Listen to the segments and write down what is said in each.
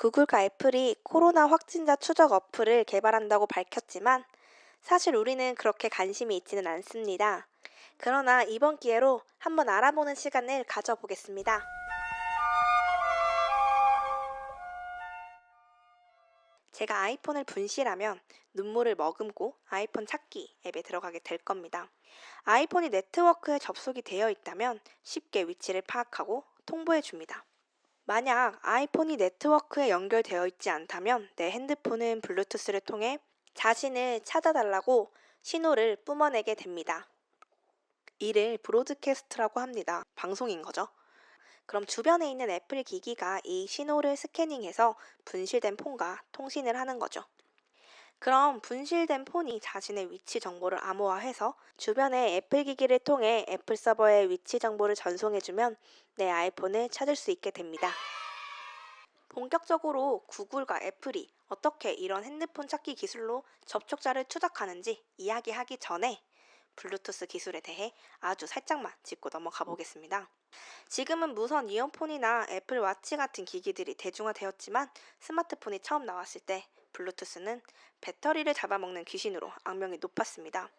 구글과 애플이 코로나 확진자 추적 어플을 개발한다고 밝혔지만 사실 우리는 그렇게 관심이 있지는 않습니다. 그러나 이번 기회로 한번 알아보는 시간을 가져보겠습니다. 제가 아이폰을 분실하면 눈물을 머금고 아이폰 찾기 앱에 들어가게 될 겁니다. 아이폰이 네트워크에 접속이 되어 있다면 쉽게 위치를 파악하고 통보해 줍니다. 만약 아이폰이 네트워크에 연결되어 있지 않다면 내 핸드폰은 블루투스를 통해 자신을 찾아달라고 신호를 뿜어내게 됩니다. 이를 브로드캐스트라고 합니다. 방송인 거죠. 그럼 주변에 있는 애플 기기가 이 신호를 스캐닝해서 분실된 폰과 통신을 하는 거죠. 그럼 분실된 폰이 자신의 위치 정보를 암호화해서 주변의 애플 기기를 통해 애플 서버에 위치 정보를 전송해주면 내 아이폰을 찾을 수 있게 됩니다. 본격적으로 구글과 애플이 어떻게 이런 핸드폰 찾기 기술로 접촉자를 추적하는지 이야기하기 전에 블루투스 기술에 대해 아주 살짝만 짚고 넘어가 보겠습니다. 지금은 무선 이어폰이나 애플 워치 같은 기기들이 대중화되었지만 스마트폰이 처음 나왔을 때 블루투스는 배터리를 잡아먹는 귀신으로 악명이 높았습니다.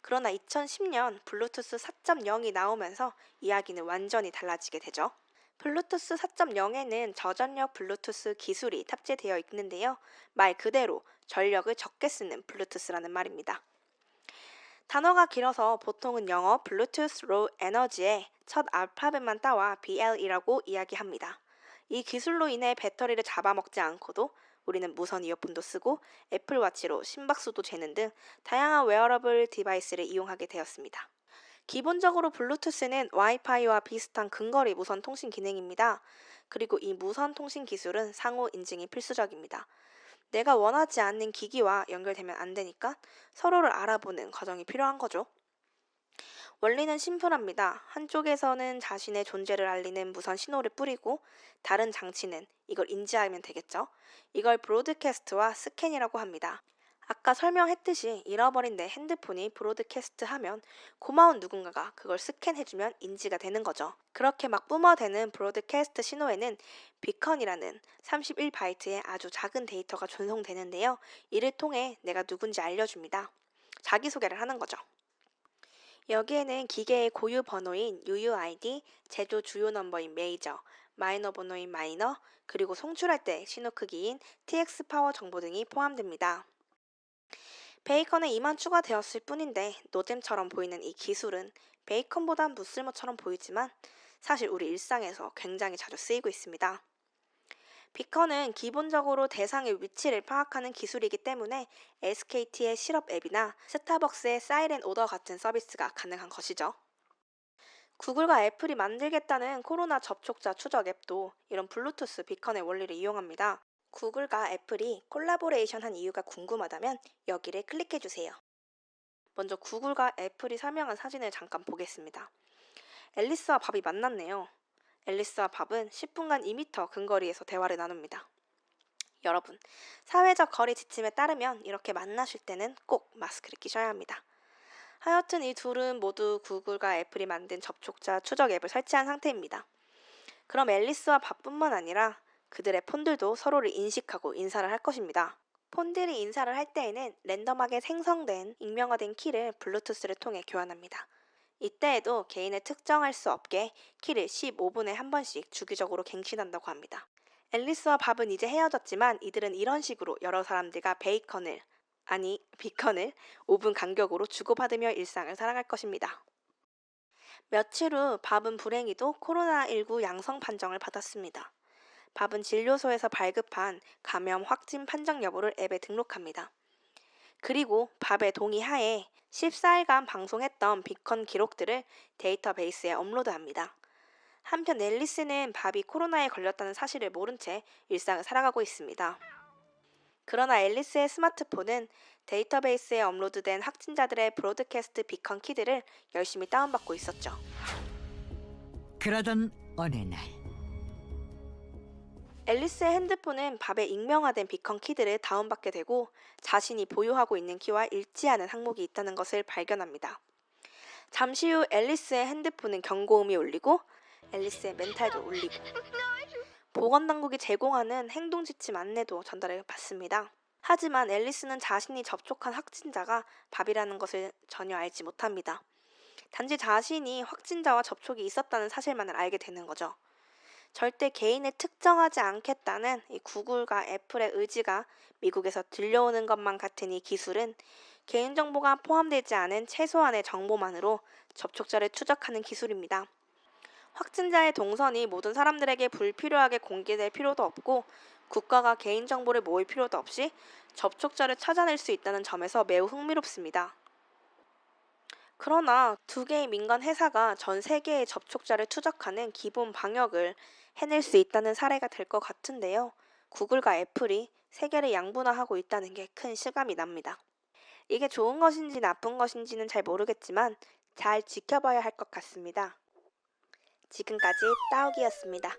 그러나 2010년 블루투스 4.0이 나오면서 이야기는 완전히 달라지게 되죠. 블루투스 4.0에는 저전력 블루투스 기술이 탑재되어 있는데요. 말 그대로 전력을 적게 쓰는 블루투스라는 말입니다. 단어가 길어서 보통은 영어 블루투스 로우 에너지의 첫 알파벳만 따와 BL이라고 이야기합니다. 이 기술로 인해 배터리를 잡아먹지 않고도 우리는 무선 이어폰도 쓰고 애플워치로 심박수도 재는 등 다양한 웨어러블 디바이스를 이용하게 되었습니다. 기본적으로 블루투스는 와이파이와 비슷한 근거리 무선 통신 기능입니다. 그리고 이 무선 통신 기술은 상호 인증이 필수적입니다. 내가 원하지 않는 기기와 연결되면 안 되니까 서로를 알아보는 과정이 필요한 거죠. 원리는 심플합니다. 한쪽에서는 자신의 존재를 알리는 무선 신호를 뿌리고 다른 장치는 이걸 인지하면 되겠죠. 이걸 브로드캐스트와 스캔이라고 합니다. 아까 설명했듯이 잃어버린 내 핸드폰이 브로드캐스트 하면 고마운 누군가가 그걸 스캔해주면 인지가 되는 거죠. 그렇게 막 뿜어대는 브로드캐스트 신호에는 비컨이라는 31바이트의 아주 작은 데이터가 전송되는데요. 이를 통해 내가 누군지 알려줍니다. 자기소개를 하는 거죠. 여기에는 기계의 고유 번호인 UUID, 제조 주요 넘버인 메이저, 마이너 번호인 마이너, 그리고 송출할 때 신호 크기인 TX 파워 정보 등이 포함됩니다. 베이컨에 이만 추가되었을 뿐인데 노잼처럼 보이는 이 기술은 베이컨보단 무쓸모처럼 보이지만 사실 우리 일상에서 굉장히 자주 쓰이고 있습니다. 비컨은 기본적으로 대상의 위치를 파악하는 기술이기 때문에 SKT의 실업 앱이나 스타벅스의 사이렌 오더 같은 서비스가 가능한 것이죠. 구글과 애플이 만들겠다는 코로나 접촉자 추적 앱도 이런 블루투스 비컨의 원리를 이용합니다. 구글과 애플이 콜라보레이션 한 이유가 궁금하다면 여기를 클릭해 주세요. 먼저 구글과 애플이 설명한 사진을 잠깐 보겠습니다. 앨리스와 밥이 만났네요. 앨리스와 밥은 10분간 2m 근거리에서 대화를 나눕니다. 여러분, 사회적 거리 지침에 따르면 이렇게 만나실 때는 꼭 마스크를 끼셔야 합니다. 하여튼 이 둘은 모두 구글과 애플이 만든 접촉자 추적 앱을 설치한 상태입니다. 그럼 앨리스와 밥뿐만 아니라 그들의 폰들도 서로를 인식하고 인사를 할 것입니다. 폰들이 인사를 할 때에는 랜덤하게 생성된 익명화된 키를 블루투스를 통해 교환합니다. 이때에도 개인을 특정할 수 없게 키를 15분에 한 번씩 주기적으로 갱신한다고 합니다. 앨리스와 밥은 이제 헤어졌지만 이들은 이런 식으로 여러 사람들과 비컨을 5분 간격으로 주고받으며 일상을 살아갈 것입니다. 며칠 후 밥은 불행히도 코로나19 양성 판정을 받았습니다. 밥은 진료소에서 발급한 감염 확진 판정 여부를 앱에 등록합니다. 그리고 밥의 동의하에 14일간 방송했던 비컨 기록들을 데이터베이스에 업로드합니다. 한편 앨리스는 밥이 코로나에 걸렸다는 사실을 모른 채 일상을 살아가고 있습니다. 그러나 앨리스의 스마트폰은 데이터베이스에 업로드된 확진자들의 브로드캐스트 비컨 키드를 열심히 다운받고 있었죠. 그러던 어느 날 앨리스의 핸드폰은 밥에 익명화된 비컨 키드를 다운받게 되고 자신이 보유하고 있는 키와 일치하는 항목이 있다는 것을 발견합니다. 잠시 후 앨리스의 핸드폰은 경고음이 울리고 앨리스의 멘탈도 울리고 보건당국이 제공하는 행동지침 안내도 전달을 받습니다. 하지만 앨리스는 자신이 접촉한 확진자가 밥이라는 것을 전혀 알지 못합니다. 단지 자신이 확진자와 접촉이 있었다는 사실만을 알게 되는 거죠. 절대 개인을 특정하지 않겠다는 이 구글과 애플의 의지가 미국에서 들려오는 것만 같은 이 기술은 개인정보가 포함되지 않은 최소한의 정보만으로 접촉자를 추적하는 기술입니다. 확진자의 동선이 모든 사람들에게 불필요하게 공개될 필요도 없고 국가가 개인정보를 모을 필요도 없이 접촉자를 찾아낼 수 있다는 점에서 매우 흥미롭습니다. 그러나 두 개의 민간 회사가 전 세계의 접촉자를 추적하는 기본 방역을 해낼 수 있다는 사례가 될 것 같은데요. 구글과 애플이 세계를 양분화하고 있다는 게 큰 실감이 납니다. 이게 좋은 것인지 나쁜 것인지는 잘 모르겠지만 잘 지켜봐야 할 것 같습니다. 지금까지 따욱이었습니다.